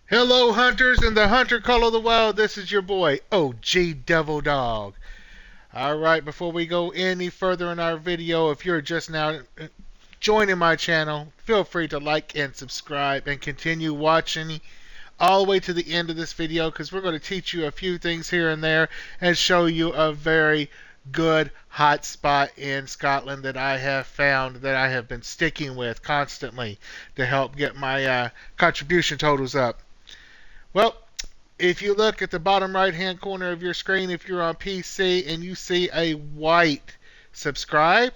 Hello, hunters and the hunter call of the wild. This is your boy, OG Devil Dog. Alright, before we go any further in our video, if you're just now joining my channel, feel free to like and subscribe and continue watching all the way to the end of this video because we're going to teach you a few things here and there and show you a very good hot spot in Scotland that I have found that I have been sticking with constantly to help get my contribution totals up. Well, if you look at the bottom right hand corner of your screen, if you're on PC and you see a white subscribe,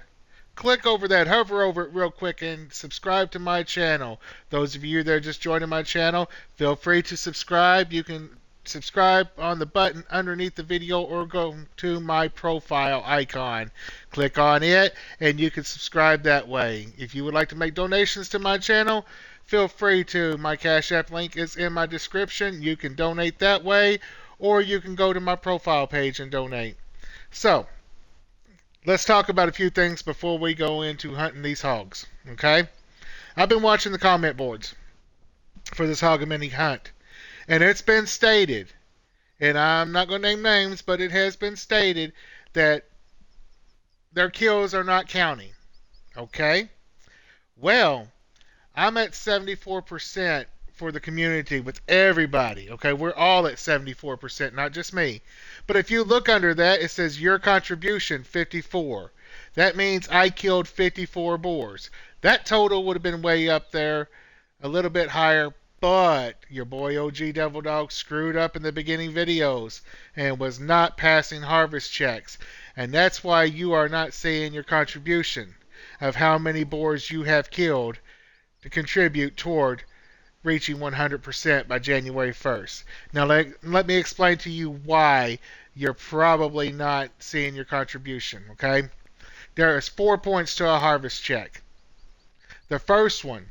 click over that, hover over it real quick, and subscribe to my channel. Those of you that are just joining my channel, feel free to subscribe. You can subscribe on the button underneath the video or go to my profile icon. Click on it and you can subscribe that way. If you would like to make donations to my channel, feel free to. My Cash App link is in my description. You can donate that way or you can go to my profile page and donate. So, let's talk about a few things before we go into hunting these hogs. Okay? I've been watching the comment boards for this Hogamany hunt, and it's been stated, and I'm not going to name names, but it has been stated that their kills are not counting. Okay? Well, I'm at 74% for the community with everybody. Okay, we're all at 74%, not just me. But if you look under that, it says your contribution 54. That means I killed 54 boars. That total would have been way up there, a little bit higher, but your boy OG Devil Dog screwed up in the beginning videos and was not passing harvest checks. And that's why you are not seeing your contribution of how many boars you have killed to contribute toward reaching 100% by January 1st. Now, let me explain to you why you're probably not seeing your contribution, okay? There is 4 points to a harvest check. The first one,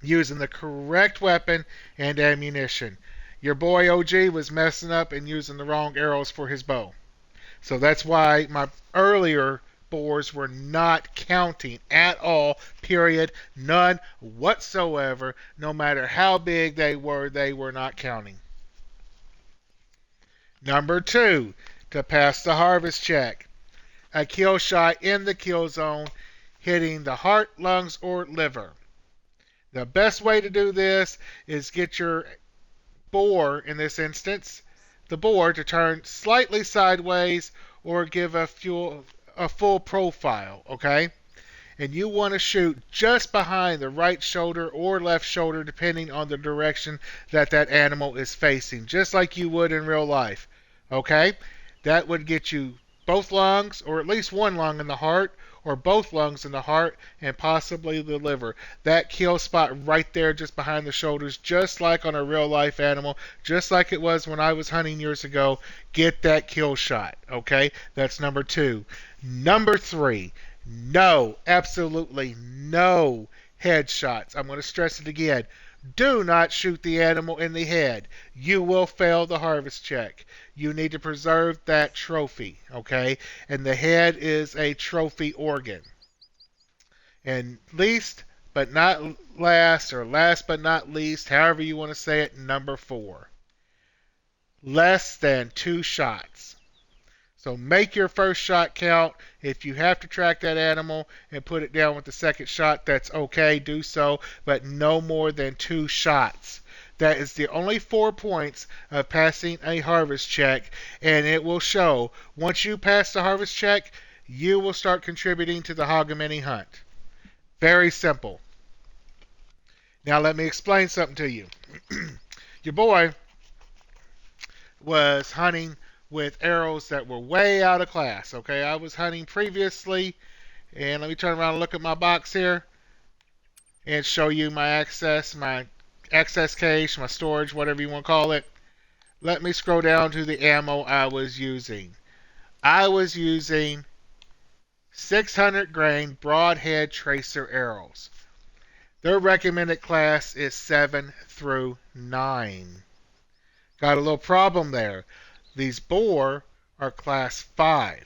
using the correct weapon and ammunition. Your boy OG was messing up and using the wrong arrows for his bow. So that's why my earlier boars were not counting at all, period, none whatsoever. No matter how big they were not counting. Number two, to pass the harvest check, a kill shot in the kill zone hitting the heart, lungs, or liver. The best way to do this is get your boar, in this instance, the boar, to turn slightly sideways or give a full profile, okay? And you want to shoot just behind the right shoulder or left shoulder depending on the direction that that animal is facing, just like you would in real life, okay? That would get you both lungs or at least one lung in the heart or both lungs in the heart and possibly the liver. That kill spot right there just behind the shoulders, just like on a real life animal, just like it was when I was hunting years ago. Get that kill shot, okay? That's number two. Number three, no, absolutely no headshots. I'm going to stress it again. Do not shoot the animal in the head. You will fail the harvest check. You need to preserve that trophy, okay? And the head is a trophy organ. And least but not last, or last but not least, however you want to say it, number four. Less than 2 shots. So make your first shot count. If you have to track that animal and put it down with the second shot, that's okay, do so, but no more than 2 shots. That is the only 4 points of passing a harvest check, and it will show. Once you pass the harvest check, you will start contributing to the Hogamany hunt. Very simple. Now let me explain something to you. Your boy was hunting with arrows that were way out of class. Okay, I was hunting previously, and let me turn around and look at my box here and show you my access cache, my storage, whatever you want to call it. Let me scroll down to the ammo I was using. I was using 600 grain broadhead tracer arrows. Their recommended class is 7 through 9. Got a little problem there. These boar are class 5.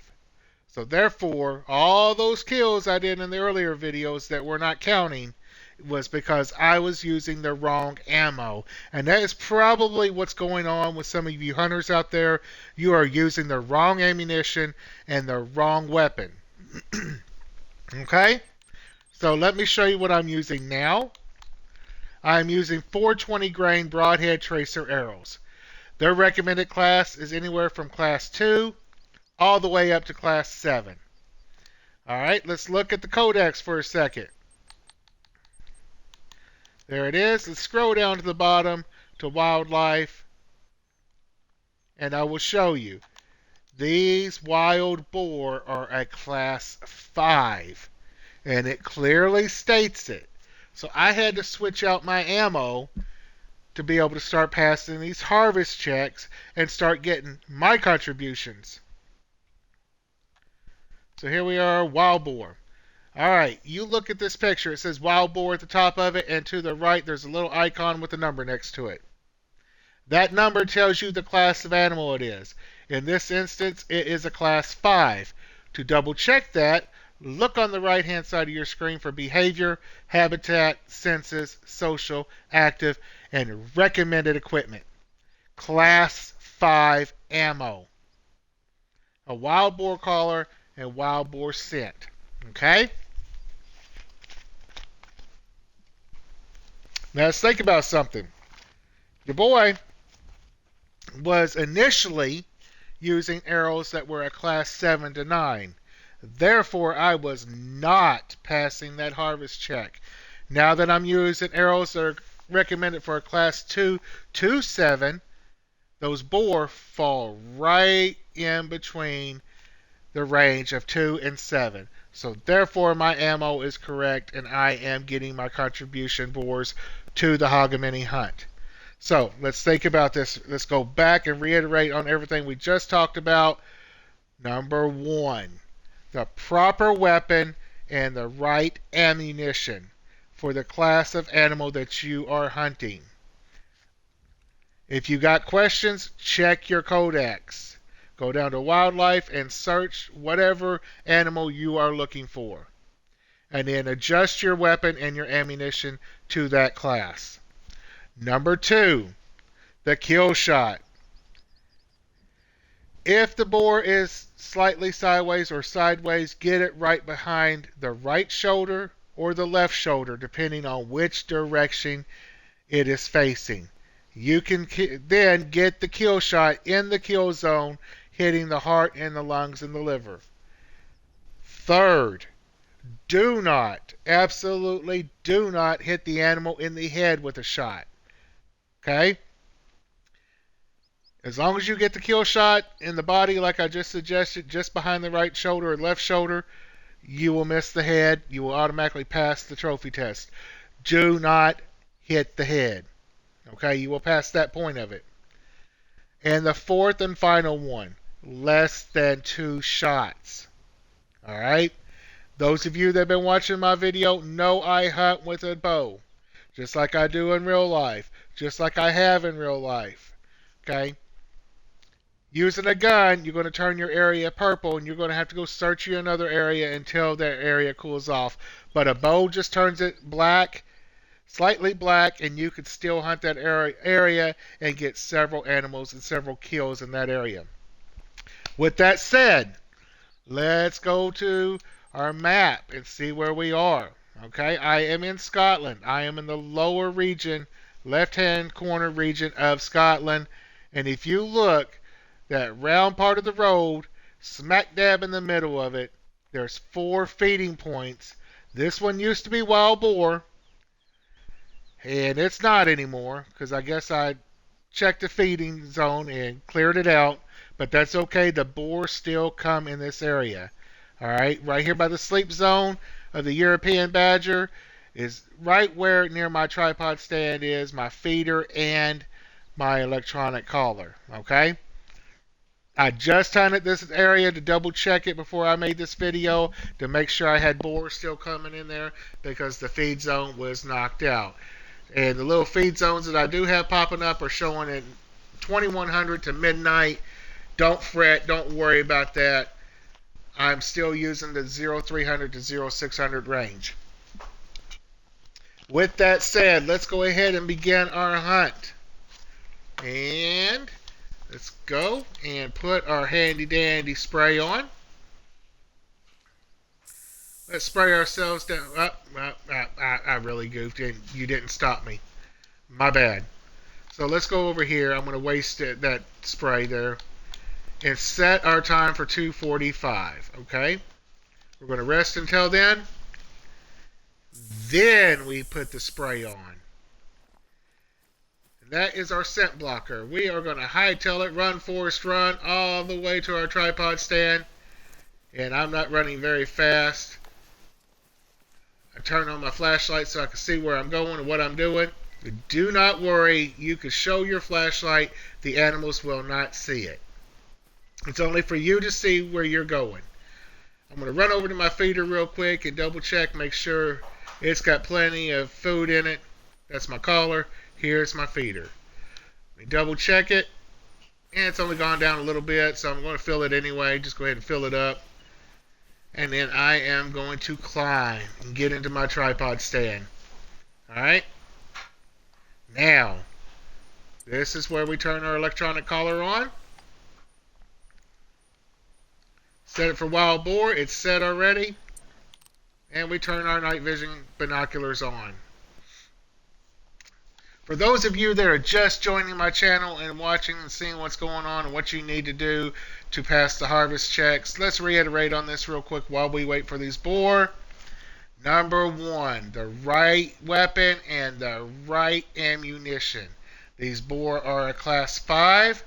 So therefore, all those kills I did in the earlier videos that were not counting, was because I was using the wrong ammo. And that is probably what's going on with some of you hunters out there. You are using the wrong ammunition and the wrong weapon. Okay? So let me show you what I'm using now. I'm using 420 grain broadhead tracer arrows. Their recommended class is anywhere from class 2 all the way up to class 7. Alright, let's look at the codex for a second. There it is. Let's scroll down to the bottom to wildlife, and I will show you. These wild boar are a class 5, and it clearly states it. So I had to switch out my ammo to be able to start passing these harvest checks and start getting my contributions. So here we are, wild boar. Alright, you look at this picture. It says wild boar at the top of it, and to the right there's a little icon with a number next to it. That number tells you the class of animal it is. In this instance, it is a class 5. To double check that, look on the right hand side of your screen for behavior, habitat, senses, social, active, and recommended equipment. Class 5 ammo. A wild boar collar and wild boar scent. Okay? Now let's think about something. Your boy was initially using arrows that were a class 7 to 9. Therefore, I was not passing that harvest check. Now that I'm using arrows that are recommended for a class 2 to 7, those boar fall right in between the range of 2 and 7. So therefore my ammo is correct and I am getting my contribution boars to the Hogamany hunt. So let's think about this. Let's go back and reiterate on everything we just talked about. Number 1, the proper weapon and the right ammunition for the class of animal that you are hunting. If you got questions, check your codex. Go down to wildlife and search whatever animal you are looking for. And then adjust your weapon and your ammunition to that class. Number 2, the kill shot. If the boar is slightly sideways or sideways, get it right behind the right shoulder or the left shoulder, depending on which direction it is facing. You can then get the kill shot in the kill zone, hitting the heart and the lungs and the liver. Third, do not, absolutely do not hit the animal in the head with a shot. Okay? As long as you get the kill shot in the body, like I just suggested, just behind the right shoulder or left shoulder, you will miss the head. You will automatically pass the trophy test. Do not hit the head. Okay? You will pass that point of it. And the fourth and final one, less than 2 shots. Alright? Those of you that have been watching my video know I hunt with a bow. Just like I do in real life. Just like I have in real life. Okay? Using a gun, you're going to turn your area purple and you're going to have to go search you another area until that area cools off. But a bow just turns it black, slightly black, and you could still hunt that area and get several animals and several kills in that area. With that said, let's go to our map and see where we are. Okay, I am in Scotland. I am in the lower region, left-hand corner region of Scotland. And if you look, that round part of the road, smack dab in the middle of it, there's 4 feeding points. This one used to be wild boar, and it's not anymore because I guess I checked the feeding zone and cleared it out. But that's okay. The boar still come in this area. All right, right here by the sleep zone of the European badger is right where near my tripod stand is my feeder and my electronic collar. Okay. I just hunted this area to double check it before I made this video to make sure I had boar still coming in there because the feed zone was knocked out. And the little feed zones that I do have popping up are showing at 2100 to midnight. Don't fret, don't worry about that. I'm still using the 0300 to 0600 range. With that said, let's go ahead and begin our hunt. And let's go and put our handy dandy spray on. Let's spray ourselves down. I really goofed and you didn't stop me. My bad. So let's go over here. I'm going to waste that spray there. And set our time for 2:45. Okay? We're going to rest until then. Then we put the spray on. And that is our scent blocker. We are going to hightail it, run, Forrest, run, all the way to our tripod stand. And I'm not running very fast. I turn on my flashlight so I can see where I'm going and what I'm doing. But do not worry. You can show your flashlight. The animals will not see it. It's only for you to see where you're going. I'm going to run over to my feeder real quick and double check, make sure it's got plenty of food in it. That's my collar. Here's my feeder. Let me double check it. And it's only gone down a little bit, so I'm going to fill it anyway. Just go ahead and fill it up. And then I am going to climb and get into my tripod stand. Alright? Now, this is where we turn our electronic collar on. Set it for wild boar. It's set already. And we turn our night vision binoculars on. For those of you that are just joining my channel and watching and seeing what's going on and what you need to do to pass the harvest checks, let's reiterate on this real quick while we wait for these boar. Number one, the right weapon and the right ammunition. These boar are a class 5.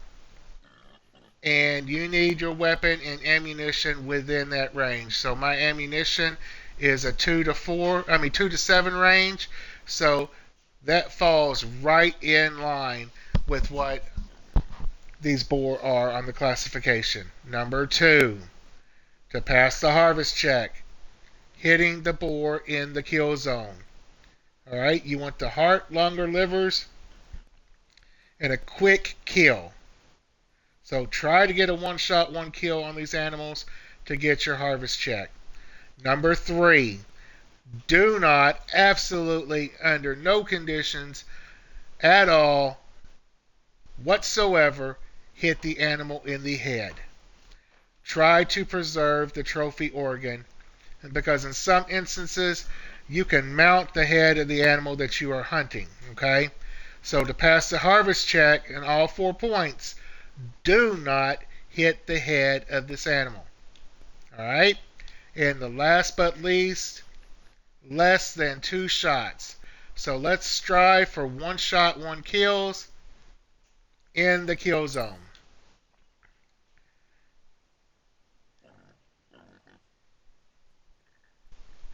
And you need your weapon and ammunition within that range. So my ammunition is a 2 to 7 range. So that falls right in line with what these boar are on the classification. Number 2, to pass the harvest check, hitting the boar in the kill zone. Alright, you want the heart, longer livers, and a quick kill. So try to get a one-shot, one kill on these animals to get your harvest check. Number 3, do not, absolutely, under no conditions at all, whatsoever, hit the animal in the head. Try to preserve the trophy organ, because in some instances, you can mount the head of the animal that you are hunting. Okay? So to pass the harvest check in all 4 points, do not hit the head of this animal. Alright? And the last but least, less than 2 shots. So let's strive for 1 shot, 1 kills in the kill zone.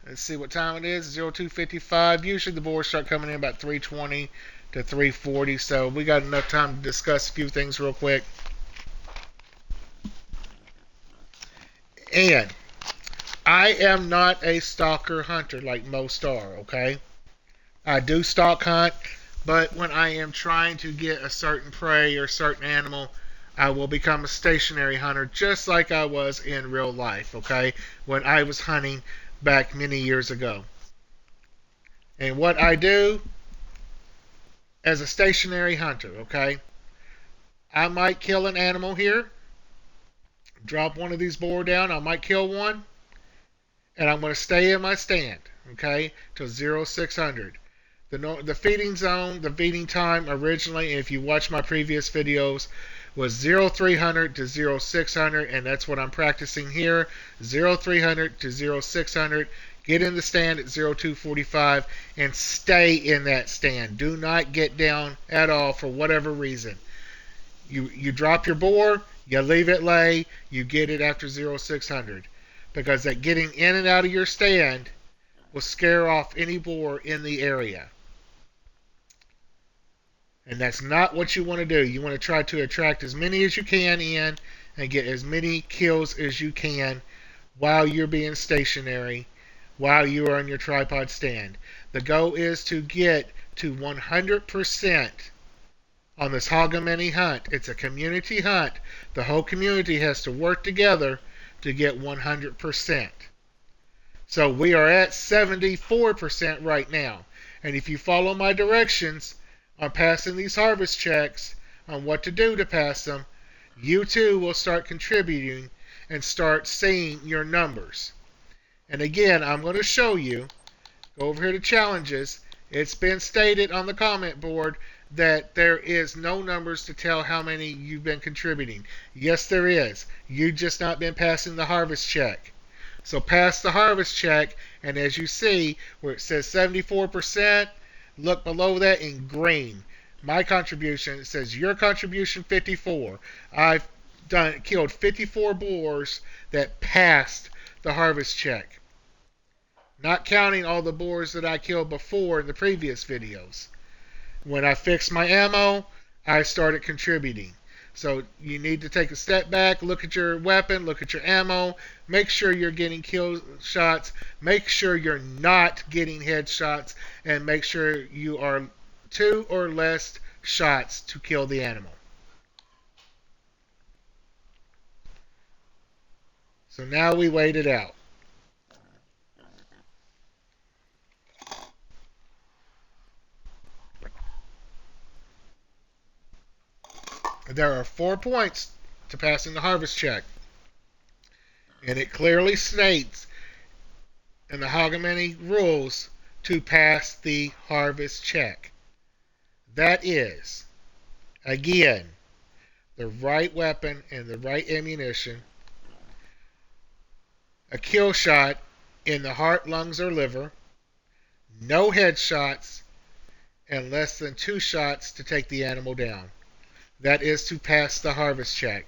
Let's see what time it is. 02:55. Usually the boars start coming in about 3:20 to 3:40. So we got enough time to discuss a few things real quick. And I am not a stalker hunter like most are, okay? I do stalk hunt, but when I am trying to get a certain prey or certain animal, I will become a stationary hunter just like I was in real life, okay? When I was hunting back many years ago. And what I do as a stationary hunter, okay? I might kill an animal here, drop one of these boar down, I might kill one, and I'm going to stay in my stand, okay, till 0600. The feeding zone, the feeding time originally, if you watch my previous videos, was 0300 to 0600, and that's what I'm practicing here, 0300 to 0600. Get in the stand at 0245 and stay in that stand. Do not get down at all for whatever reason. You drop your boar, you leave it lay, you get it after 0600. Because that getting in and out of your stand will scare off any boar in the area. And that's not what you want to do. You want to try to attract as many as you can in and get as many kills as you can while you're being stationary, while you are on your tripod stand. The goal is to get to 100% on this Hogamany hunt. It's a community hunt. The whole community has to work together to get 100%. So we are at 74% right now. And if you follow my directions on passing these harvest checks, on what to do to pass them, you too will start contributing and start seeing your numbers. And again, I'm going to show you, go over here to challenges. It's been stated on the comment board that there is no numbers to tell how many you've been contributing. Yes, there is. You've just not been passing the harvest check. So pass the harvest check, and as you see where it says 74%, look below that in green. My contribution, it says your contribution 54. I've killed 54 boars that passed the harvest check. Not counting all the boars that I killed before in the previous videos. When I fixed my ammo, I started contributing. So you need to take a step back, look at your weapon, look at your ammo, make sure you're getting kill shots, make sure you're not getting headshots, and make sure you are 2 or less shots to kill the animal. So now we wait it out. There are 4 points to passing the harvest check. And it clearly states in the Hogamany rules to pass the harvest check. That is, again, the right weapon and the right ammunition, a kill shot in the heart, lungs, or liver, no headshots, and less than 2 shots to take the animal down. That is to pass the harvest check.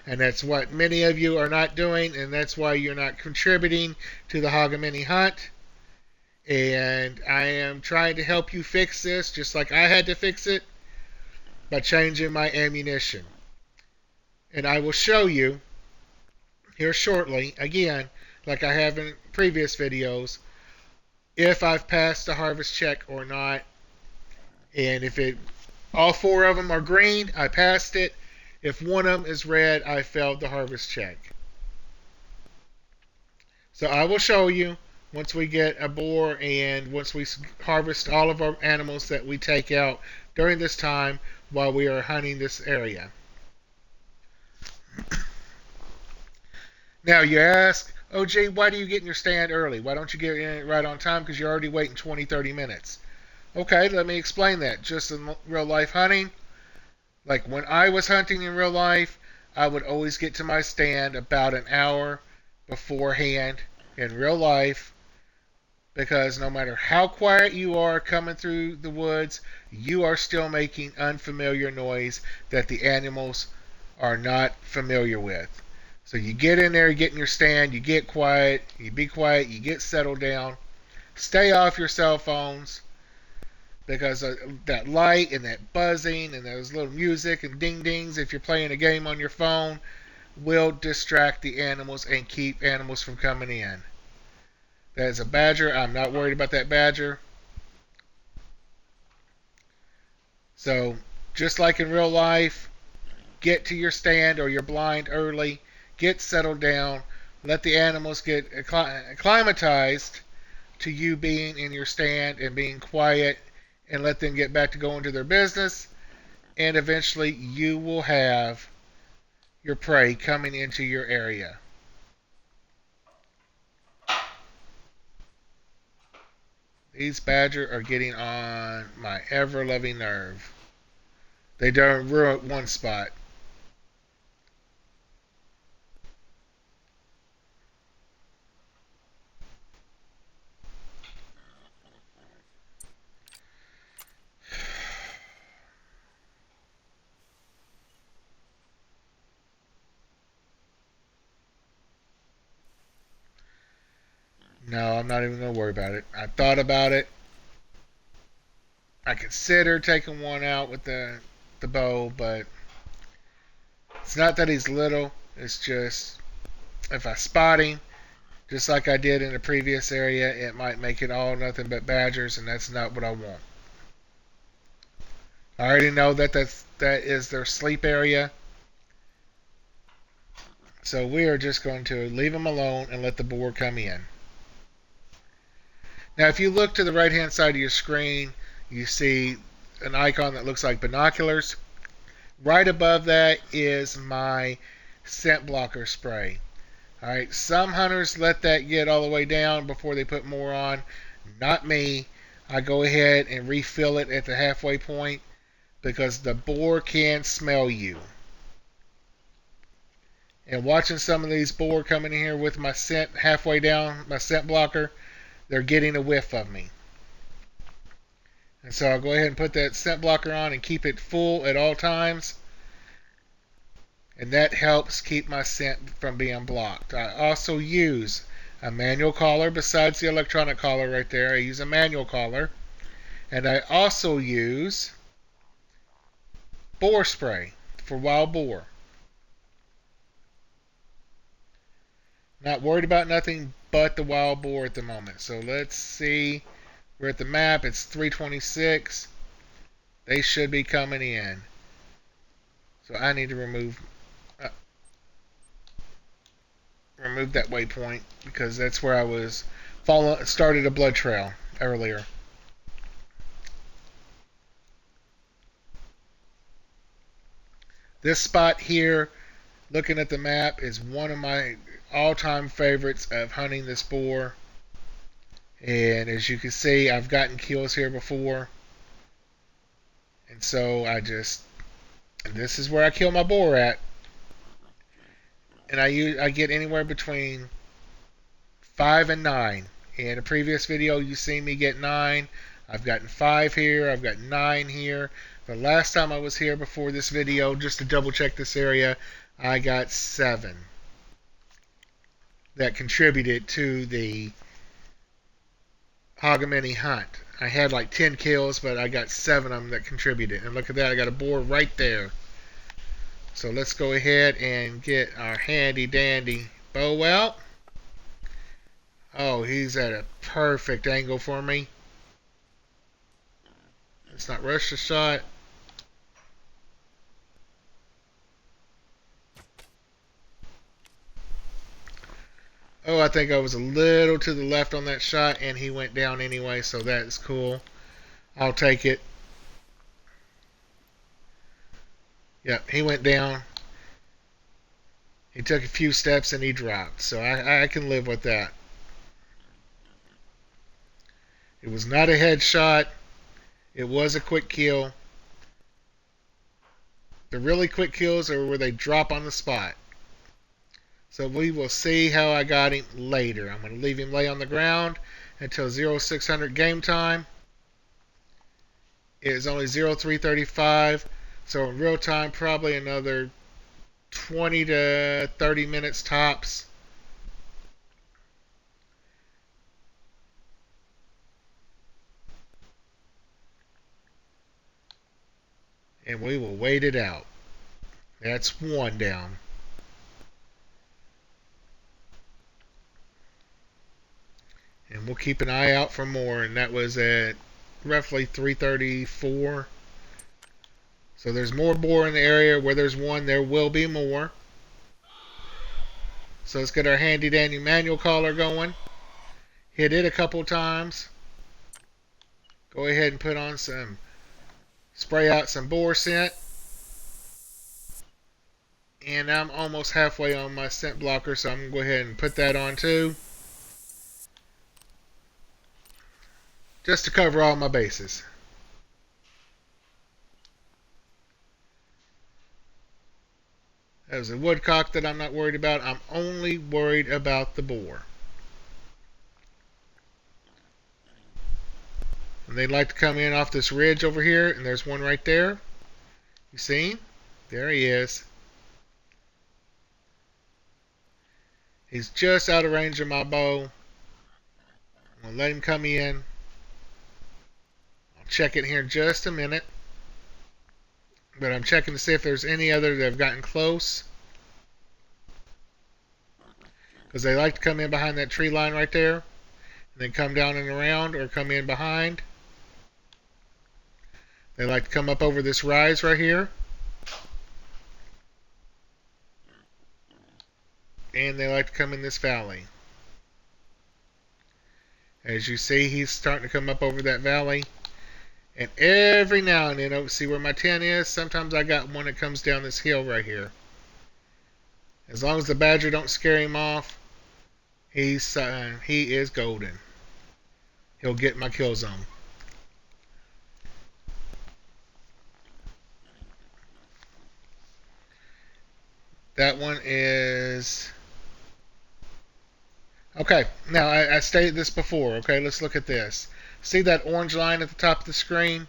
And that's what many of you are not doing, and that's why you're not contributing to the Hogamany hunt. And I am trying to help you fix this, just like I had to fix it, by changing my ammunition. And I will show you here shortly, again, like I have in previous videos, if I've passed the harvest check or not. And if all 4 of them are green, I passed it. If one of them is red, I failed the harvest check. So I will show you once we get a boar and once we harvest all of our animals that we take out during this time while we are hunting this area. Now you ask, oh gee, why do you get in your stand early? Why don't you get in it right on time? Because you're already waiting 20-30 minutes. Okay, let me explain that. Just in real life hunting, like when I was hunting in real life, I would always get to my stand about an hour beforehand in real life, because no matter how quiet you are coming through the woods, you are still making unfamiliar noise that the animals are not familiar with. So you get in there, you get in your stand, you get quiet, you be quiet, you get settled down. Stay off your cell phones, because that light and that buzzing and those little music and ding dings, if you're playing a game on your phone, will distract the animals and keep animals from coming in. That is a badger. I'm not worried about that badger. So just like in real life, get to your stand or your blind early, get settled down, let the animals get acclimatized to you being in your stand and being quiet, and let them get back to going to their business, and eventually you will have your prey coming into your area. These badger are getting on my ever-loving nerve. They don't ruin one spot. No, I'm not even going to worry about it. I thought about it. I considered taking one out with the bow, but it's not that he's little. It's just if I spot him, just like I did in the previous area, it might make it all nothing but badgers, and that's not what I want. I already know that that is their sleep area. So we are just going to leave them alone and let the boar come in. Now, if you look to the right hand side of your screen, you see an icon that looks like binoculars. Right above that is my scent blocker spray. Alright, some hunters let that get all the way down before they put more on. Not me. I go ahead and refill it at the halfway point because the boar can smell you. And watching some of these boar coming in here with my scent halfway down, my scent blocker, they're getting a whiff of me. And so I'll go ahead and put that scent blocker on and keep it full at all times. And that helps keep my scent from being blocked. I also use a manual collar besides the electronic collar right there. I use a manual collar. And I also use boar spray for wild boar. Not worried about nothing but the wild boar at the moment. So let's see. We're at the map. It's 326. They should be coming in. So I need to remove that waypoint because that's where I was started a blood trail earlier. This spot here, looking at the map, is one of my all-time favorites of hunting this boar. And as you can see, I've gotten kills here before. And so this is where I kill my boar at. And I get anywhere between 5 and 9. In a previous video, you see me get 9. I've gotten 5 here. I've got 9 here. The last time I was here before this video, just to double check this area, I got 7. That contributed to the Hogamany hunt. I had like 10 kills, but I got 7 of them that contributed. And look at that, I got a boar right there. So let's go ahead and get our handy dandy bow out. Oh, he's at a perfect angle for me. Let's not rush the shot. Oh, I think I was a little to the left on that shot, and he went down anyway, so that's cool. I'll take it. Yep, he went down. He took a few steps and he dropped, so I can live with that. It was not a headshot. It was a quick kill. The really quick kills are where they drop on the spot. So we will see how I got him later. I'm going to leave him lay on the ground until 0600 game time. It is only 0335, so in real time probably another 20 to 30 minutes tops. And we will wait it out. That's 1 down. And we'll keep an eye out for more. And that was at roughly 334. So there's more boar in the area. Where there's 1, there will be more. So let's get our handy dandy manual collar going. Hit it a couple times. Go ahead and put on some, spray out some boar scent. And I'm almost halfway on my scent blocker, so I'm going to go ahead and put that on too. Just to cover all my bases. That was a woodcock that I'm not worried about. I'm only worried about the boar. And they'd like to come in off this ridge over here, and there's one right there. You see? There he is. He's just out of range of my bow. I'm going to let him come in. I'll check it here in just a minute. But I'm checking to see if there's any other that have gotten close. Because they like to come in behind that tree line right there. And then come down and around or come in behind. They like to come up over this rise right here. And they like to come in this valley. As you see, he's starting to come up over that valley. And every now and then, oh, see where my 10 is? Sometimes I got one that comes down this hill right here. As long as the badger don't scare him off, he is golden. He'll get my kill zone. That one is... Okay, now I stated this before. Okay, let's look at this. See that orange line at the top of the screen?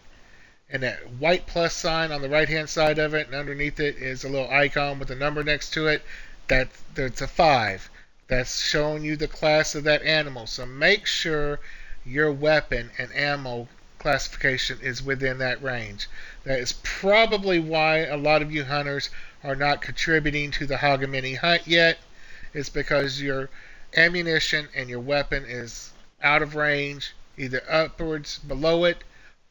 And that white plus sign on the right hand side of it, and underneath it is a little icon with a number next to it. That's a 5. That's showing you the class of that animal. So make sure your weapon and ammo classification is within that range. That is probably why a lot of you hunters are not contributing to the Hogamany hunt yet. It's because your ammunition and your weapon is out of range, either upwards below it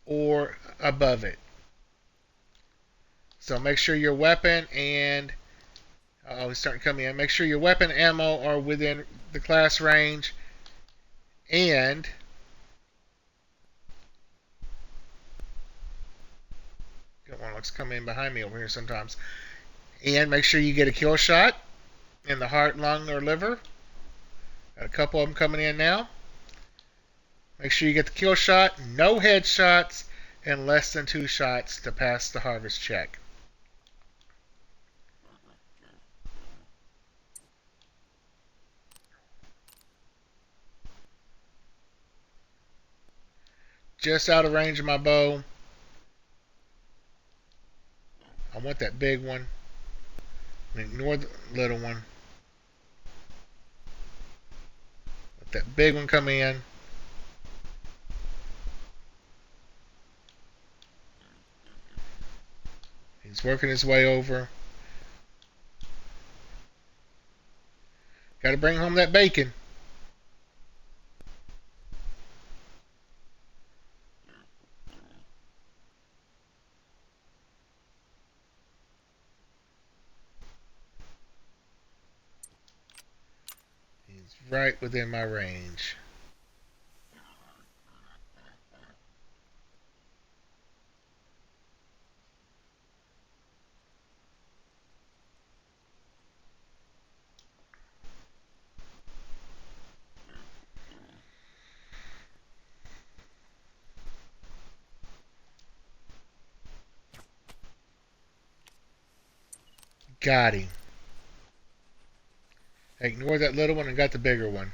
or above it. So make sure your weapon and it's starting to come in. Make sure your weapon ammo are within the class range, and got one looks come in behind me over here sometimes. And make sure you get a kill shot in the heart, lung, or liver. Got a couple of them coming in now. Make sure you get the kill shot, no headshots, and less than 2 shots to pass the harvest check. Just out of range of my bow. I want that big one. Ignore the little one. Let that big one come in. He's working his way over. Got to bring home that bacon. He's right within my range. Got him. Ignore that little one and got the bigger one.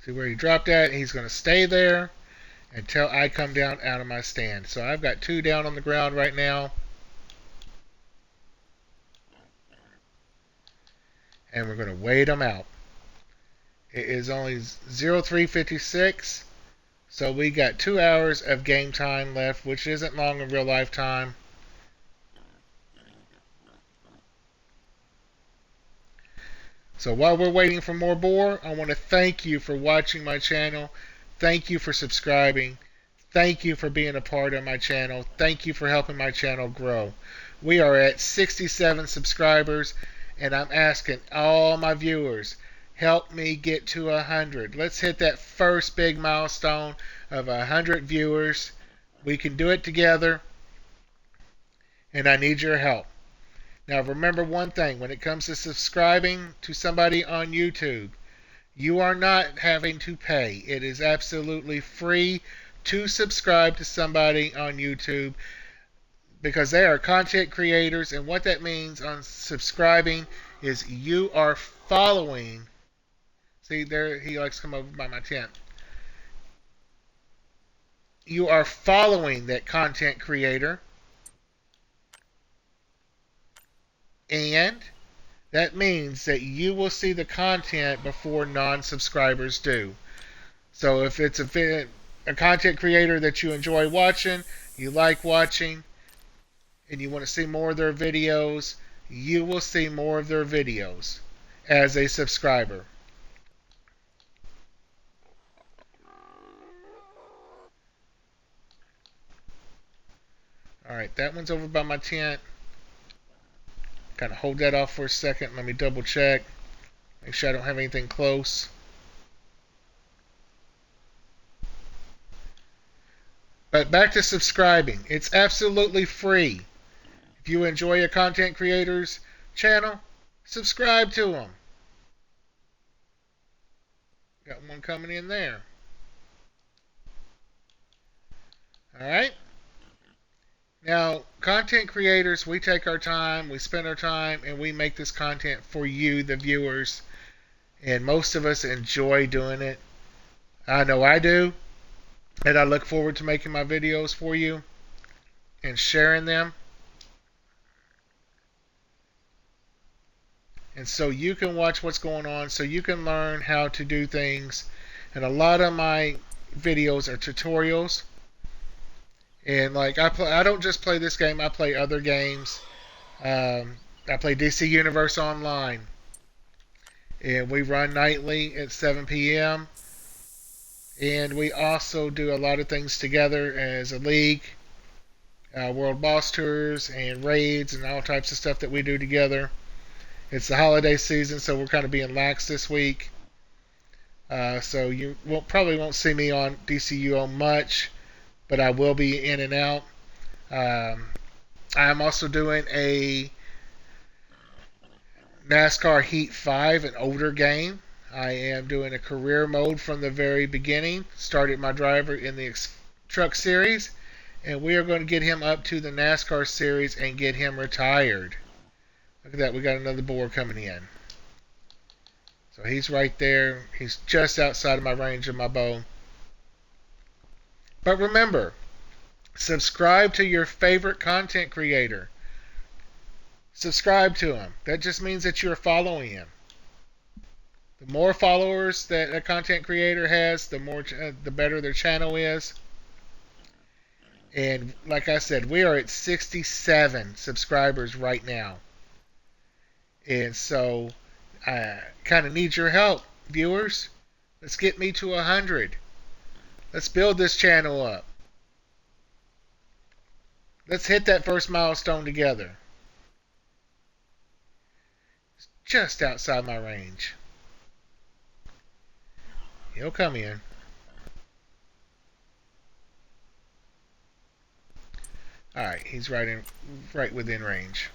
See where he dropped at? He's going to stay there until I come down out of my stand. So I've got 2 down on the ground right now. And we're going to wait them out. It is only 03:56, so we got 2 hours of game time left, which isn't long in real life time. So while we're waiting for more boar, I want to thank you for watching my channel. Thank you for subscribing. Thank you for being a part of my channel. Thank you for helping my channel grow. We are at 67 subscribers, and I'm asking all my viewers, help me get to 100. Let's hit that first big milestone of 100 viewers. We can do it together, and I need your help. Now remember one thing, when it comes to subscribing to somebody on YouTube, you are not having to pay. It is absolutely free to subscribe to somebody on YouTube because they are content creators, and what that means on subscribing is you are following. See, there he likes to come over by my tent. You are following that content creator, and that means that you will see the content before non-subscribers do. So if it's a content creator that you enjoy watching, you like watching, and you want to see more of their videos, you will see more of their videos as a subscriber. Alright, that one's over by my tent. Kind of hold that off for a second. Let me double check. Make sure I don't have anything close. But back to subscribing. It's absolutely free. If you enjoy a content creator's channel, subscribe to them. Got one coming in there. Alright? Now, content creators, we take our time, we spend our time, and we make this content for you, the viewers. And most of us enjoy doing it. I know I do. And I look forward to making my videos for you and sharing them. And so you can watch what's going on, so you can learn how to do things. And a lot of my videos are tutorials. And like I don't just play this game, I play other games. I play DC Universe Online. And we run nightly at 7 p.m. And we also do a lot of things together as a league. World Boss Tours and raids and all types of stuff that we do together. It's the holiday season, so we're kind of being lax this week. So you probably won't see me on DCUO much, but I will be in and out. I'm also doing a NASCAR Heat 5, an older game. I am doing a career mode from the very beginning. Started my driver in the Truck Series, and we are going to get him up to the NASCAR Series and get him retired. Look at that, we got another boar coming in. So he's right there. He's just outside of my range of my bow. But remember, subscribe to your favorite content creator. Subscribe to him. That just means that you're following him. The more followers that a content creator has, the better their channel is. And like I said, we are at 67 subscribers right now. And so I kind of need your help, viewers. Let's get me to 100. Let's build this channel up. Let's hit that first milestone together. It's just outside my range. He'll come in. Alright, he's right within range.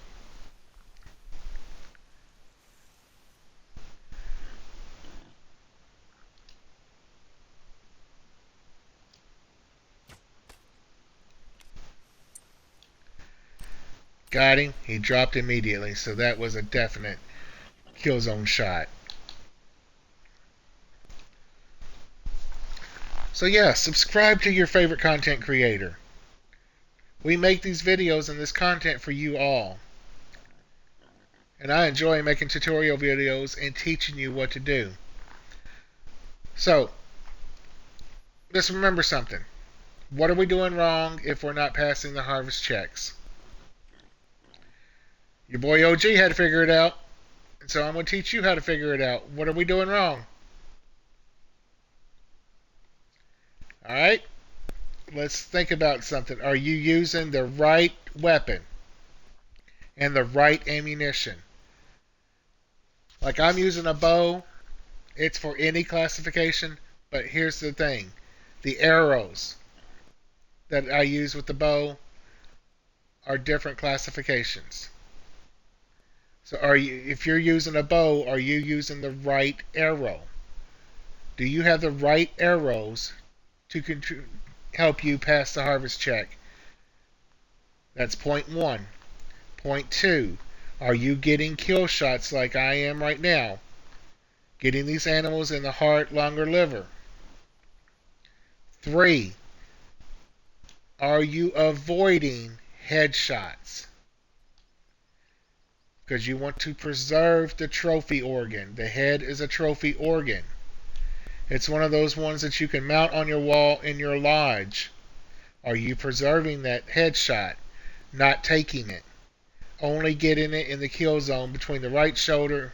Got him. He dropped immediately, so that was a definite kill zone shot. So yeah, subscribe to your favorite content creator. We make these videos and this content for you all. And I enjoy making tutorial videos and teaching you what to do. So, let's remember something. What are we doing wrong if we're not passing the harvest checks? Your boy OG had to figure it out. And so I'm going to teach you how to figure it out. What are we doing wrong? Alright? Let's think about something. Are you using the right weapon and the right ammunition? Like I'm using a bow. It's for any classification. But here's the thing. The arrows that I use with the bow are different classifications. So if you're using a bow, are you using the right arrow? Do you have the right arrows to help you pass the harvest check? That's point one. Point two, are you getting kill shots like I am right now? Getting these animals in the heart, lung, or liver. 3, are you avoiding headshots? Because you want to preserve the trophy organ. The head is a trophy organ. It's one of those ones that you can mount on your wall in your lodge. Are you preserving that headshot? Not taking it. Only getting it in the kill zone between the right shoulder,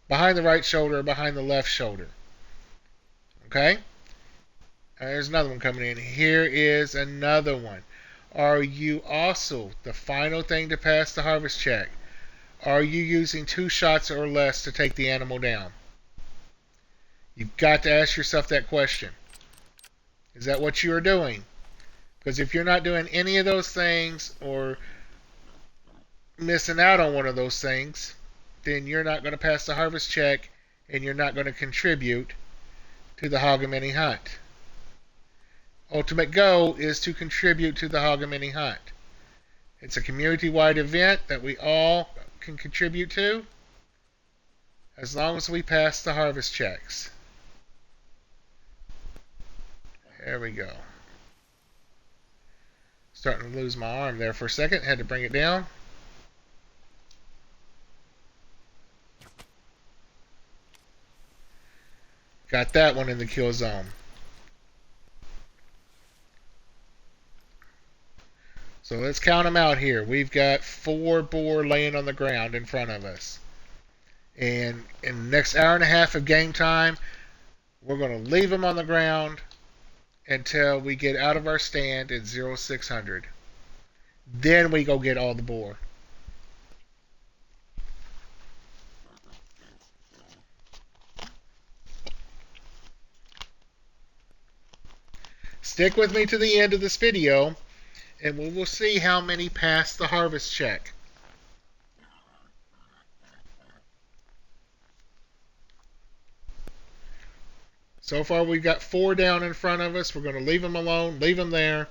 behind the right shoulder, or behind the left shoulder. Okay? There's another one coming in. Here is another one. Are you also, the final thing to pass the harvest check, are you using 2 shots or less to take the animal down? You've got to ask yourself that question. Is that what you are doing? Because if you're not doing any of those things or missing out on one of those things, then you're not going to pass the harvest check and you're not going to contribute to the Hogamany hunt. Ultimate goal is to contribute to the Hogamany hunt. It's a community-wide event that we all can contribute to as long as we pass the harvest checks. There we go. Starting to lose my arm there for a second. Had to bring it down. Got that one in the kill zone. So let's count them out here. We've got 4 boar laying on the ground in front of us. And in the next hour and a half of game time, we're going to leave them on the ground until we get out of our stand at 0600. Then we go get all the boar. Stick with me to the end of this video and we will see how many pass the harvest check. So far we've got 4 down in front of us. We're going to leave them alone, leave them there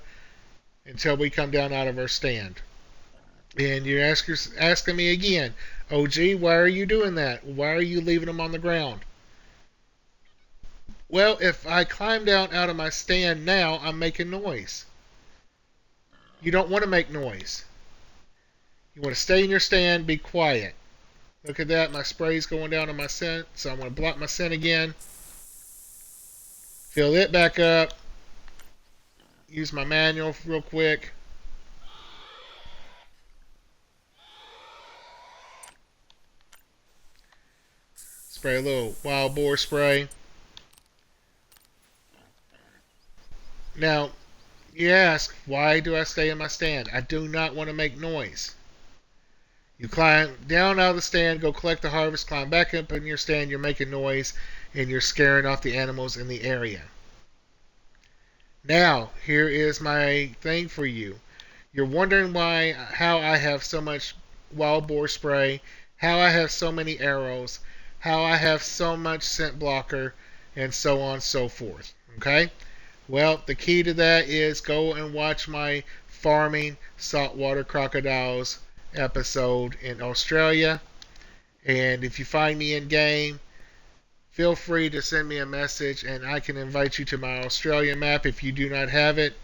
until we come down out of our stand. And you're asking me again, OG, why are you doing that? Why are you leaving them on the ground? Well, if I climb down out of my stand now, I'm making noise. You don't want to make noise. You want to stay in your stand, be quiet. Look at that, my spray's going down on my scent, so I'm going to block my scent again. Fill it back up. Use my manual real quick. Spray a little wild boar spray. Now, you ask, why do I stay in my stand? I do not want to make noise. You climb down out of the stand, go collect the harvest, climb back up in your stand, you're making noise, and you're scaring off the animals in the area. Now, here is my thing for you. You're wondering how I have so much wild boar spray, how I have so many arrows, how I have so much scent blocker, and so on and so forth. Okay? Well, the key to that is go and watch my farming saltwater crocodiles episode in Australia. And if you find me in game, feel free to send me a message and I can invite you to my Australian map if you do not have it.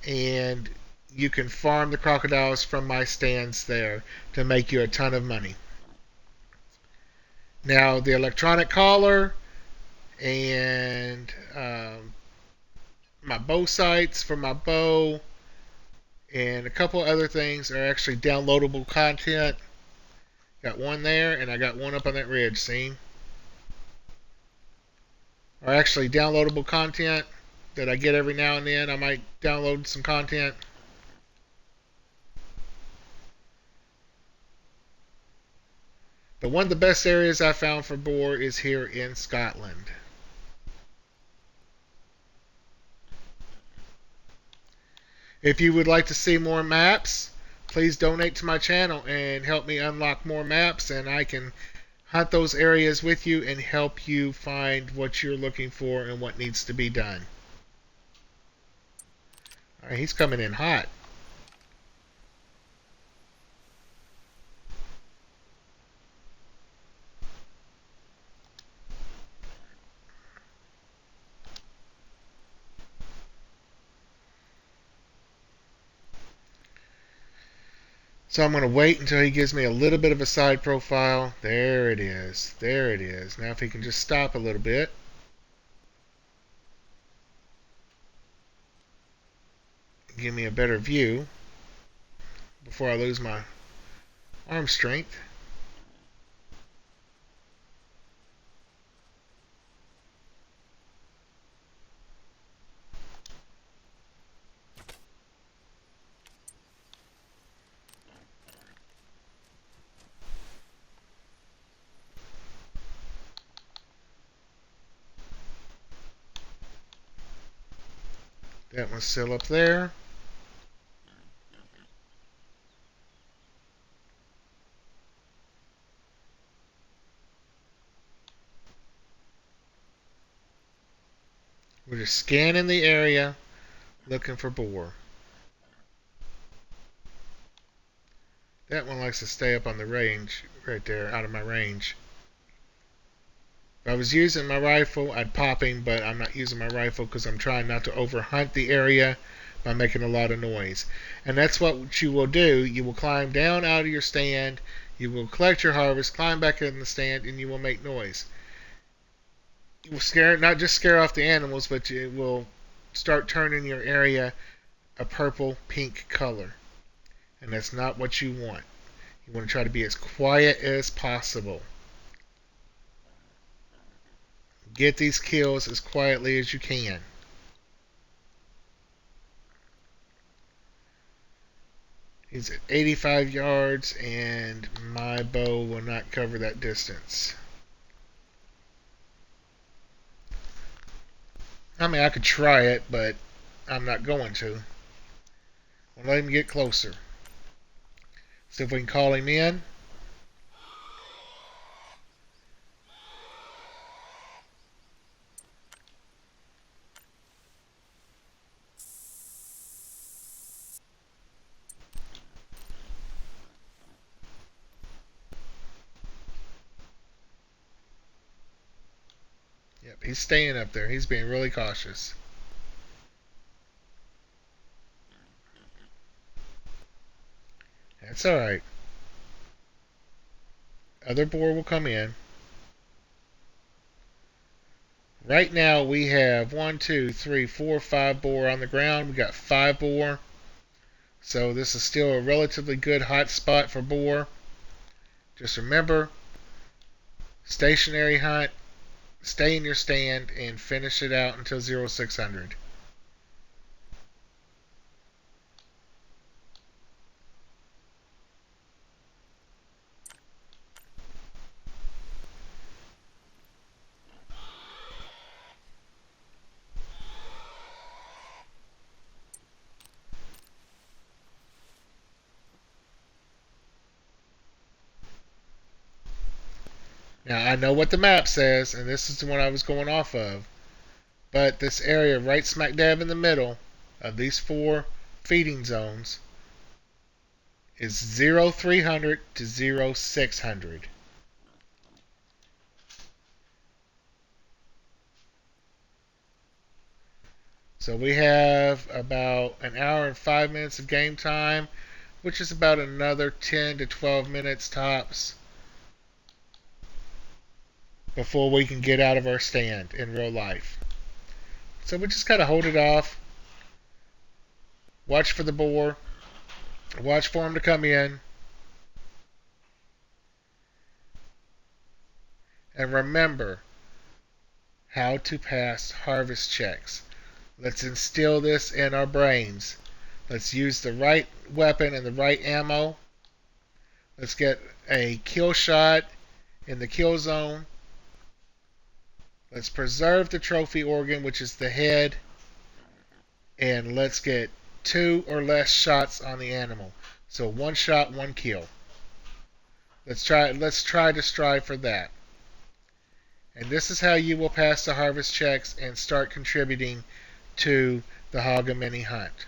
And you can farm the crocodiles from my stands there to make you a ton of money. Now, the electronic collar and my bow sights for my bow and a couple other things are actually downloadable content. Got one there and I got one up on that ridge, see? Are actually downloadable content that I get every now and then. I might download some content. But one of the best areas I found for boar is here in Scotland. If you would like to see more maps, please donate to my channel and help me unlock more maps, and I can hunt those areas with you and help you find what you're looking for and what needs to be done. All right, he's coming in hot. So I'm going to wait until he gives me a little bit of a side profile. There it is. There it is. Now if he can just stop a little bit. Give me a better view before I lose my arm strength. That one's still up there. We're just scanning the area looking for boar. That one likes to stay up on the range right there, out of my range. If I was using my rifle, I'd pop him, but I'm not using my rifle because I'm trying not to overhunt the area by making a lot of noise. And that's what you will do. You will climb down out of your stand, you will collect your harvest, climb back in the stand, and you will make noise. You will scare, not just scare off the animals, but you will start turning your area a purple pink color. And that's not what you want. You want to try to be as quiet as possible. Get these kills as quietly as you can. He's at 85 yards, and my bow will not cover that distance. I mean, I could try it, but I'm not going to. I'll let him get closer. See if we can call him in. Yep, he's staying up there. He's being really cautious. That's alright. Other boar will come in. Right now we have 1, 2, 3, 4, 5 boar on the ground. We got 5 boar. So this is still a relatively good hot spot for boar. Just remember, stationary hunt, stay in your stand, and finish it out until 0600. Now I know what the map says, and this is the one I was going off of. But this area right smack dab in the middle of these 4 feeding zones is 0300 to 0600. So we have about an hour and 5 minutes of game time, which is about another 10 to 12 minutes tops before we can get out of our stand in real life. So we just gotta hold it off, watch for the boar, watch for him to come in, and remember how to pass harvest checks. Let's instill this in our brains. Let's use the right weapon and the right ammo. Let's get a kill shot in the kill zone. Let's preserve the trophy organ, which is the head, and let's get 2 or less shots on the animal. So 1 shot, 1 kill. Let's try to strive for that. And this is how you will pass the harvest checks and start contributing to the Hogamany hunt.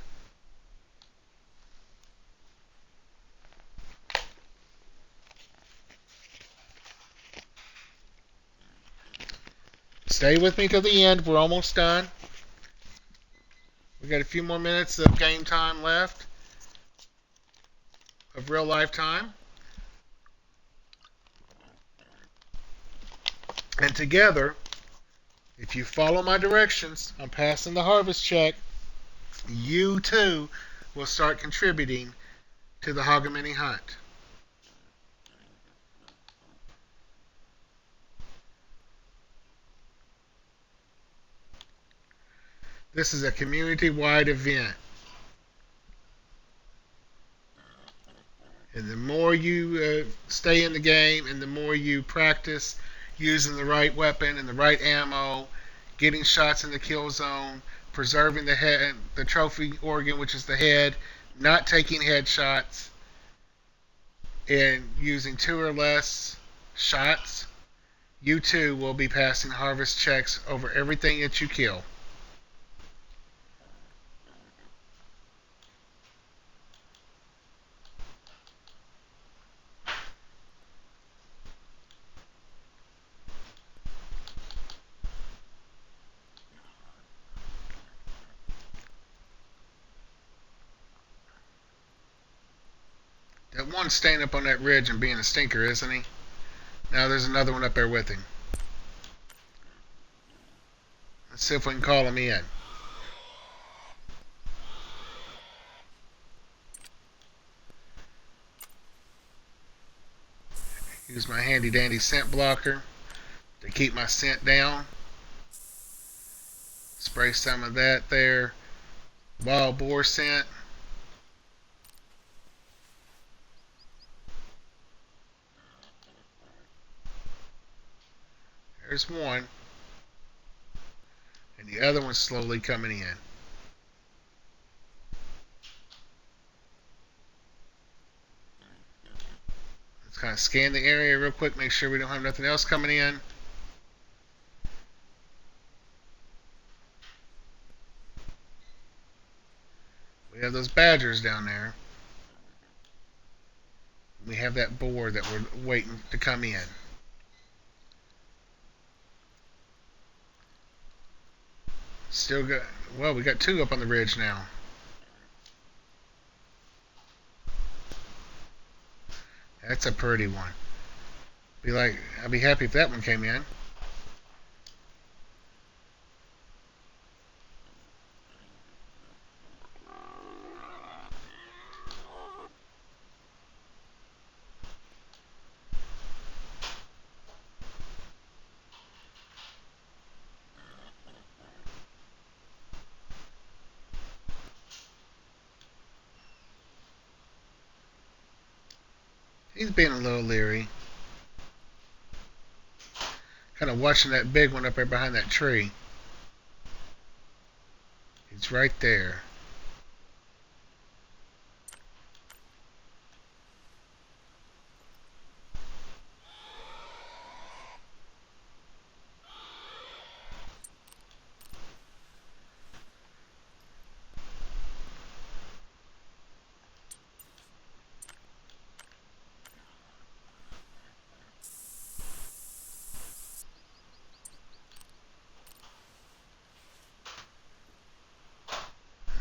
Stay with me till the end. We're almost done. We got a few more minutes of game time left, of real life time. And together, if you follow my directions on passing the harvest check, you too will start contributing to the Hogamany hunt. This is a community-wide event. And the more you stay in the game and the more you practice using the right weapon and the right ammo, getting shots in the kill zone, preserving the head, the trophy organ, which is the head, not taking headshots, and using 2 or less shots, you too will be passing harvest checks over everything that you kill. That one's staying up on that ridge and being a stinker, isn't he? Now there's another one up there with him. Let's see if we can call him in. Use my handy dandy scent blocker to keep my scent down. Spray some of that there wild boar scent. There's one. And the other one's slowly coming in. Let's kind of scan the area real quick, make sure we don't have nothing else coming in. We have those badgers down there. We have that boar that we're waiting to come in. Still got, well, we got 2 up on the ridge now. That's a pretty one. I'd be happy if that one came in. He's being a little leery. Kind of watching that big one up there behind that tree. He's right there.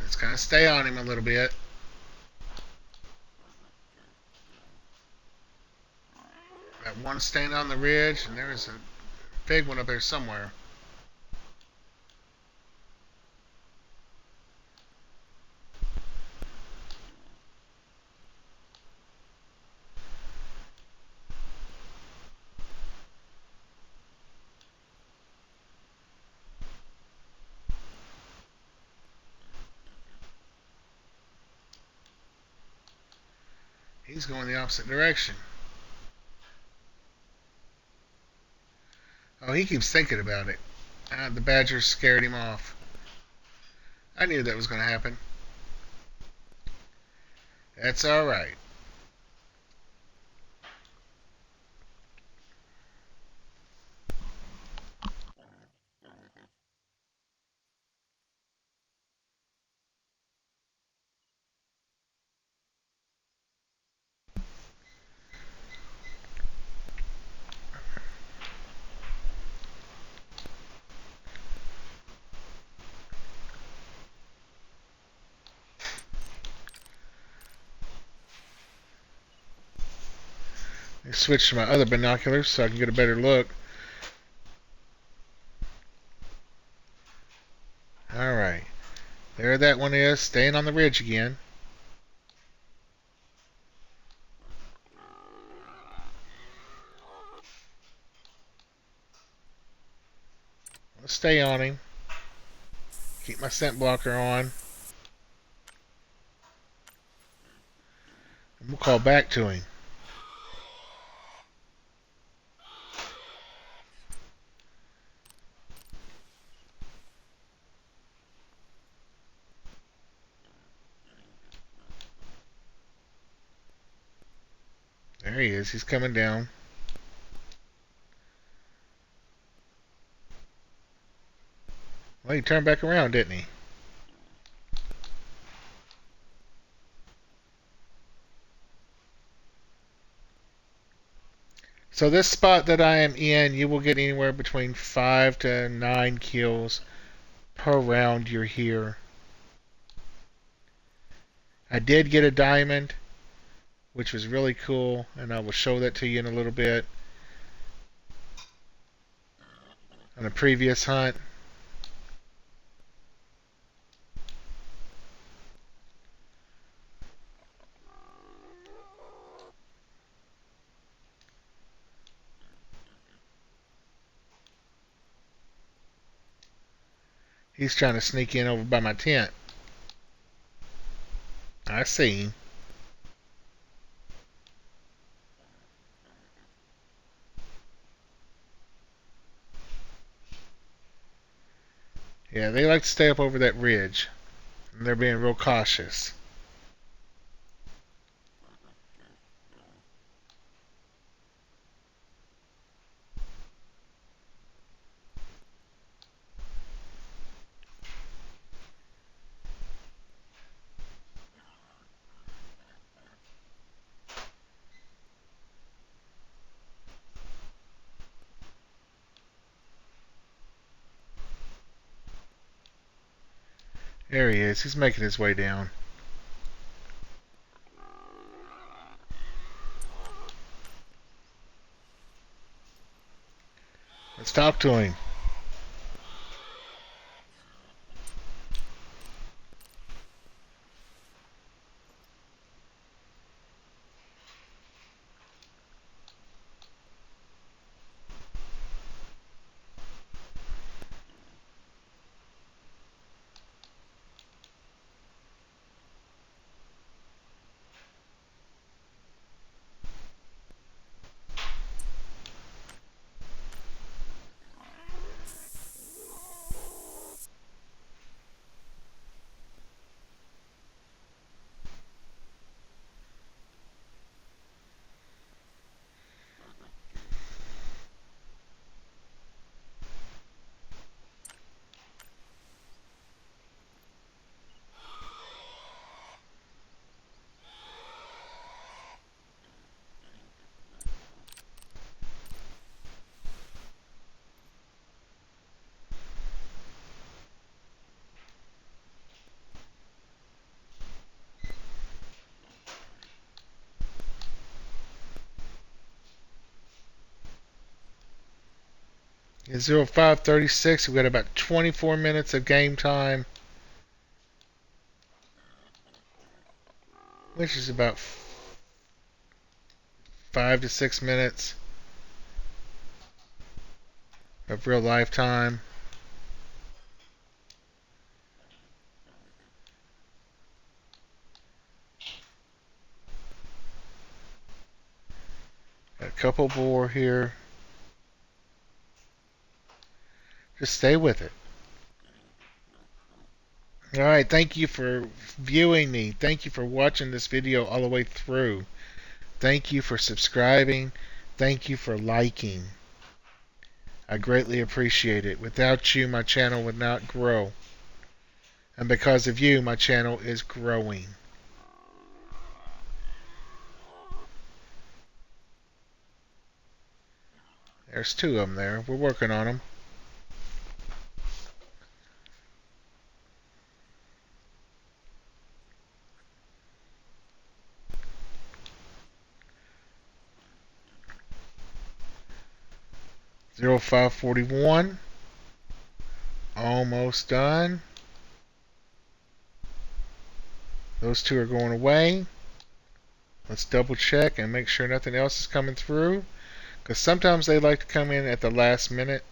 Let's kind of stay on him a little bit. Got one staying on the ridge, and there's a big one up there somewhere. He's going the opposite direction. Oh, he keeps thinking about it. The badgers scared him off. I knew that was going to happen. That's alright. I switch to my other binoculars so I can get a better look. Alright. There that one is, staying on the ridge again. Let's stay on him. Keep my scent blocker on. And we'll call back to him. There he is. He's coming down. Well, he turned back around, didn't he? So this spot that I am in, you will get anywhere between 5 to 9 kills per round you're here. I did get a diamond, which was really cool, and I will show that to you in a little bit. On a previous hunt. He's trying to sneak in over by my tent. I see him. Yeah, they like to stay up over that ridge. And they're being real cautious. There he is. He's making his way down. Let's talk to him. It's 0536. We've got about 24 minutes of game time, which is about 5 to 6 minutes of real life time. Got a couple more here. Just stay with it. Alright, thank you for viewing me. Thank you for watching this video all the way through. Thank you for subscribing. Thank you for liking. I greatly appreciate it. Without you, my channel would not grow. And because of you, my channel is growing. There's 2 of them there. We're working on them. Zero 0541. Almost done. Those 2 are going away. Let's double check and make sure nothing else is coming through. Because sometimes they like to come in at the last minute.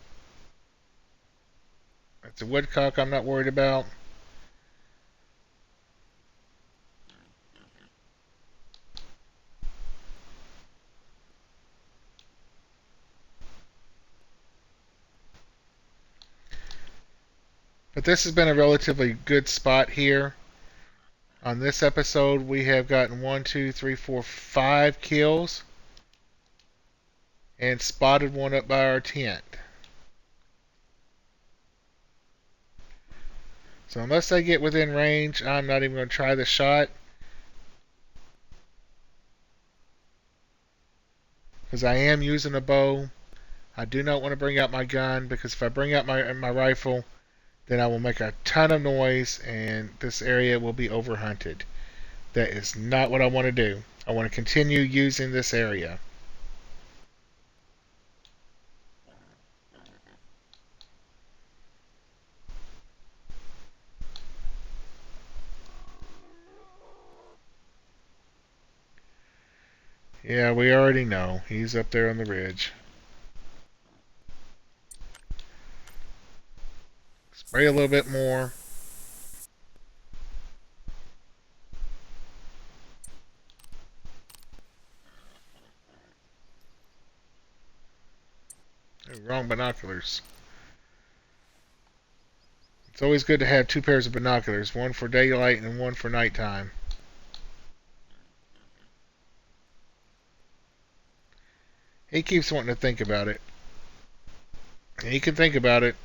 That's a woodcock I'm not worried about. But this has been a relatively good spot here. On this episode, we have gotten 1, 2, 3, 4, 5 kills. and spotted one up by our tent. So unless they get within range, I'm not even going to try the shot. Because I am using a bow. I do not want to bring out my gun, because if I bring out my rifle, then I will make a ton of noise and this area will be overhunted. That is not what I want to do. I want to continue using this area. Yeah, we already know. He's up there on the ridge. Spray a little bit more. Ooh, wrong binoculars. It's always good to have two pairs of binoculars, one for daylight and one for nighttime. He keeps wanting to think about it. He can think about it.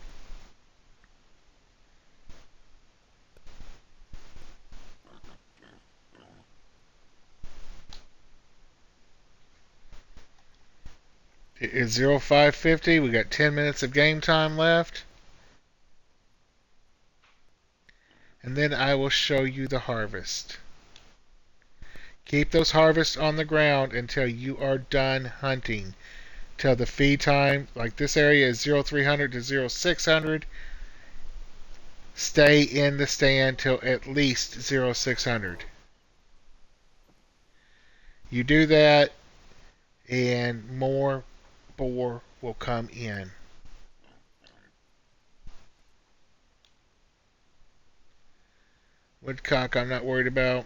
It is 0550. We got 10 minutes of game time left. And then I will show you the harvest. Keep those harvests on the ground until you are done hunting. Till the feed time, like this area is 0300 to 0600. Stay in the stand till at least 0600. You do that, and more boar will come in. Woodcock, I'm not worried about.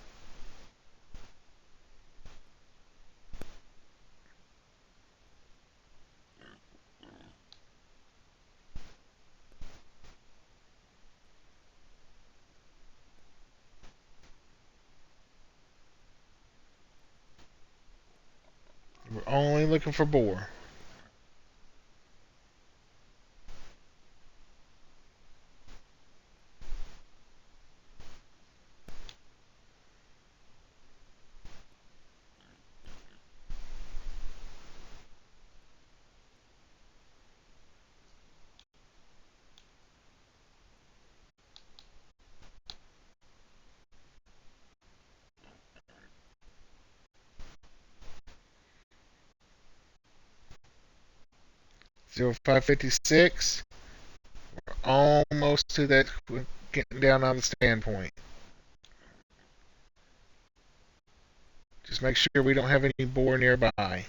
We're only looking for boar. Zero 0556. Almost to that, getting down on the standpoint. Just make sure we don't have any boar nearby.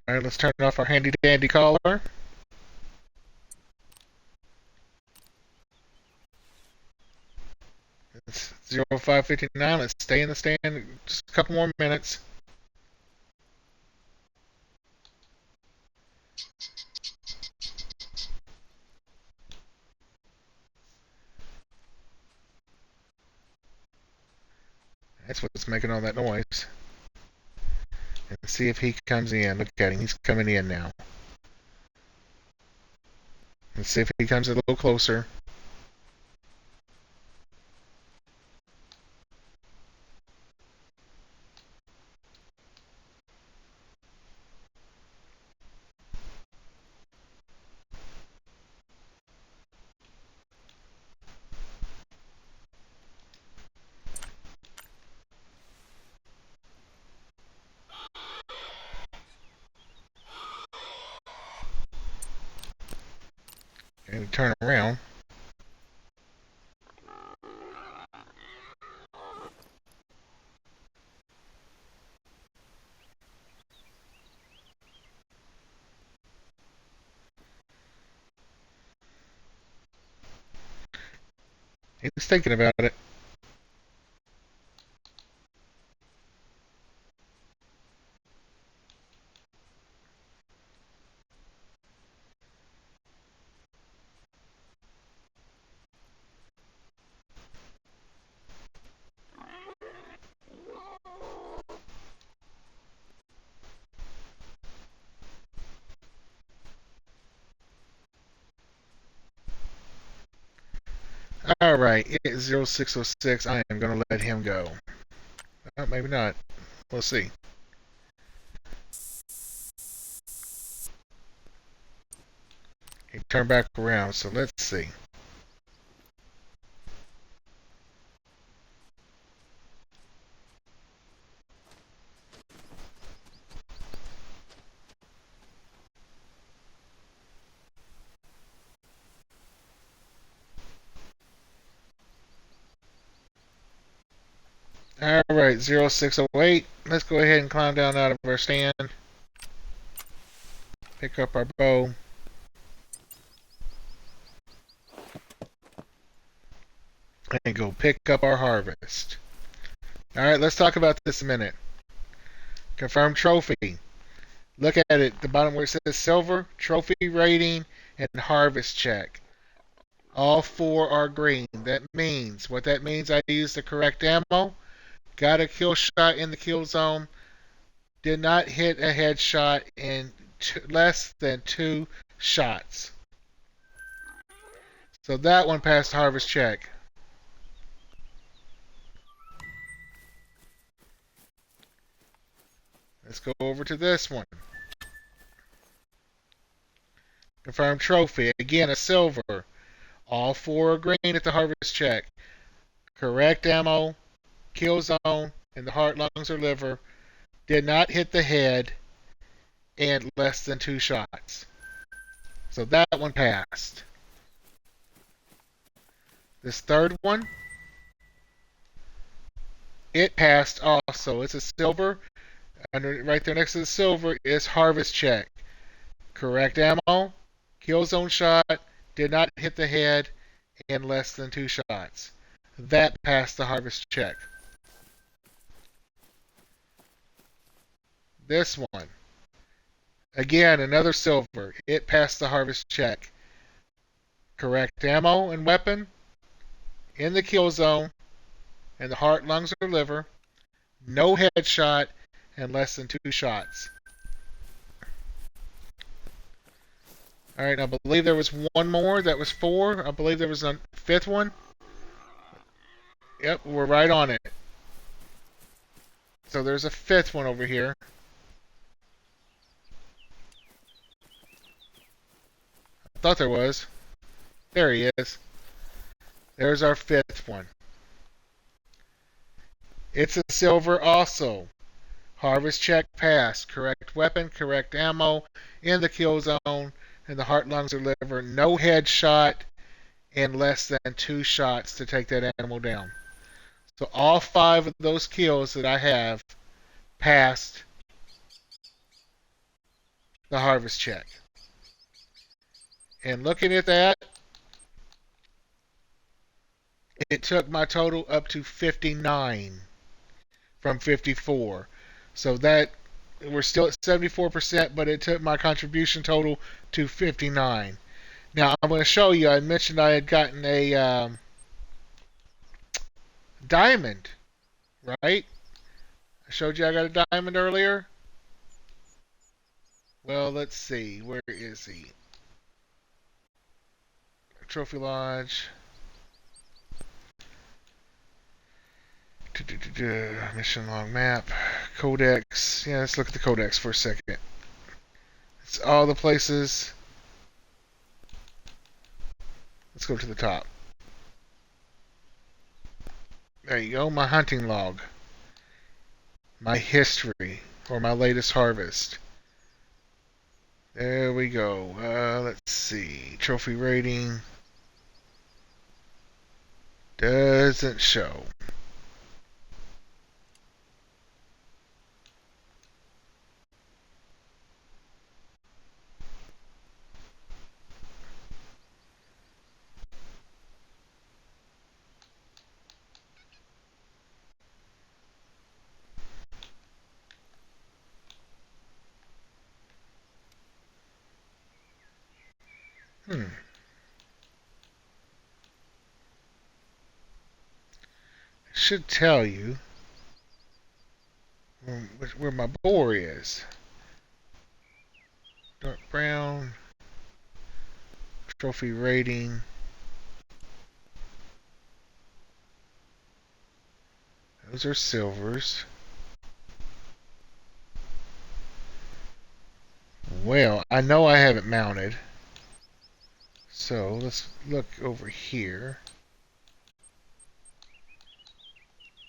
Alright, let's turn off our handy dandy collar. It's 0559. Let's stay in the stand just a couple more minutes. That's what's making all that noise. And see if he comes in. Look at him. He's coming in now. Let's see if he comes a little closer. And turn around. He's thinking about it. Alright, it is 0606. I am going to let him go. Maybe not. We'll see. He turned back around, so let's see. Alright, 0608. Let's go ahead and climb down out of our stand. Pick up our bow. And go pick up our harvest. Alright, let's talk about this a minute. Confirm trophy. Look at it, the bottom where it says silver, trophy rating, and harvest check. All four are green. What that means, I used the correct ammo, got a kill shot in the kill zone, did not hit a headshot in less than 2 shots. So that one passed harvest check. Let's go over to this one. Confirm trophy. Again, a silver. All four are green at the harvest check. Correct ammo, kill zone, in the heart, lungs, or liver. Did not hit the head, and less than 2 shots. So that one passed. This third one, it passed also. It's a silver. Right there next to the silver is harvest check. Correct ammo, kill zone shot, did not hit the head, and less than 2 shots. That passed the harvest check. This one, again, another silver. It passed the harvest check. Correct ammo and weapon in the kill zone, in the heart, lungs, or liver. No headshot, and less than 2 shots. Alright, I believe there was one more. That was 4. I believe there was a 5th one. Yep, we're right on it. So there's a 5th one over here. I thought there was. There he is. There's our 5th one. It's a silver also. Harvest check pass. Correct weapon, correct ammo in the kill zone, in the heart, lungs, or liver. No headshot, and less than 2 shots to take that animal down. So all 5 of those kills that I have passed the harvest check. And looking at that, it took my total up to 59 from 54. So that we're still at 74%, but it took my contribution total to 59. Now I'm going to show you. I mentioned I had gotten a diamond, right? I showed you I got a diamond earlier. Well, let's see. Where is he? Trophy Lodge. Mission log map. Codex. Yeah, let's look at the codex for a second. It's all the places. Let's go to the top. There you go. My hunting log. My history. Or my latest harvest. There we go. Let's see. Trophy rating. Doesn't show. It should tell you where my boar is. Dark brown. Trophy rating. Those are silvers. Well, I know I have it mounted. So let's look over here.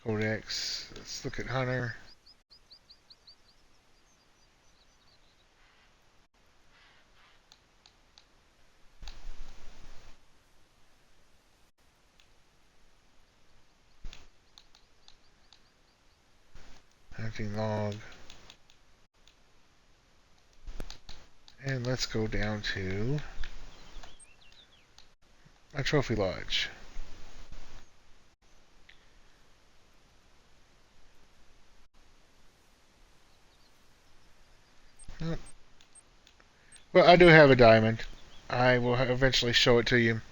Codex. Let's look at Hunter. Hunting log. And let's go down to my trophy lodge. Well, I do have a diamond. I will eventually show it to you.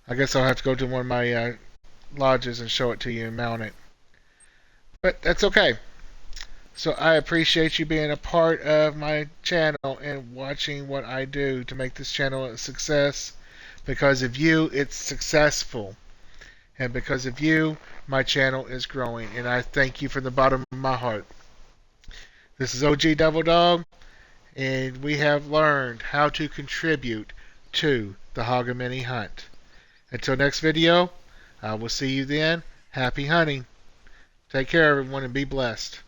I guess I'll have to go to one of my lodges and show it to you and mount it. But that's okay. So I appreciate you being a part of my channel and watching what I do to make this channel a success. Because of you, it's successful. And because of you, my channel is growing. And I thank you from the bottom of my heart. This is OG Devil Dog, and we have learned how to contribute to the Hogamany hunt. Until next video, I will see you then. Happy hunting. Take care, everyone, and be blessed.